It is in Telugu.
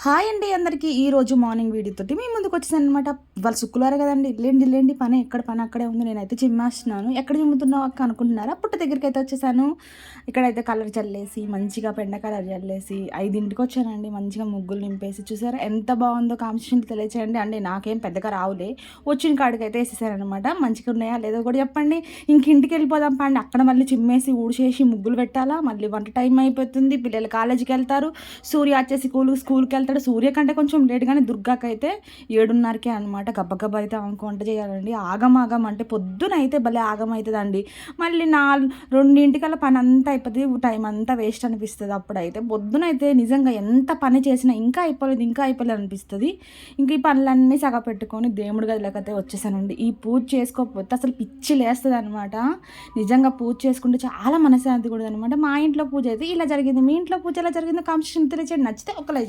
హాయ్ అండి అందరికీ ఈరోజు మార్నింగ్ వీడియోతోటి మీ ముందుకు వచ్చేసాను అనమాట. వాళ్ళు శుక్రవారం కదండి, లేండి పని ఎక్కడ పని అక్కడే ఉంది. నేనైతే చిమ్మేస్తున్నాను. ఎక్కడ చిమ్ముతున్నావు అక్క అనుకుంటున్నారా? పుట్ట దగ్గరికి అయితే వచ్చేసాను. ఇక్కడైతే కలర్ చల్లేసి మంచిగా పెండ కలర్ చల్లేసి 5ంటికి వచ్చానండి. మంచిగా ముగ్గులు నింపేసి చూసారా ఎంత బాగుందో. కాంపిటీషన్ తెలియచేయండి అండి. నాకేం పెద్దగా రావులే, వచ్చిన కాడికి అయితే వేసేసారనమాట. మంచిగా ఉన్నాయా లేదో కూడా చెప్పండి. ఇంక ఇంటికి వెళ్ళిపోదాం పండి. అక్కడ మళ్ళీ చిమ్మేసి ఊడిచేసి ముగ్గులు పెట్టాలా, మళ్ళీ వంట టైం అయిపోతుంది. పిల్లలు కాలేజీకి వెళ్తారు, సూర్య వచ్చేసి స్కూల్కి వెళ్తాడు. సూర్య కంటే కొంచెం లేట్, కానీ దుర్గాకి అయితే 7:30కే అనమాట. గబ్బగబ్బ అయితే ఆమెకు వంట చేయాలండి. ఆగం అంటే పొద్దున అయితే భలే ఆగం అవుతుందండి. మళ్ళీ 2:00కల్లా పని అంతా అయిపోతుంది. టైం అంతా వేస్ట్ అనిపిస్తుంది. అప్పుడైతే పొద్దునైతే నిజంగా ఎంత పని చేసినా ఇంకా అయిపోలేదు అనిపిస్తుంది. ఇంక ఈ పనులన్నీ సగ పెట్టుకొని దేవుడి గదిలోకి అయితే వచ్చేసానండి. ఈ పూజ చేసుకోకపోతే అసలు పిచ్చి లేస్తుంది అనమాట. నిజంగా పూజ చేసుకుంటే చాలా మనశ్శాంతి కూడా అనమాట. మా ఇంట్లో పూజ అయితే ఇలా జరిగింది. మీ ఇంట్లో పూజ ఎలా జరిగిందో కామెంట్ తెలియచేయండి. నచ్చితే ఒక లైక్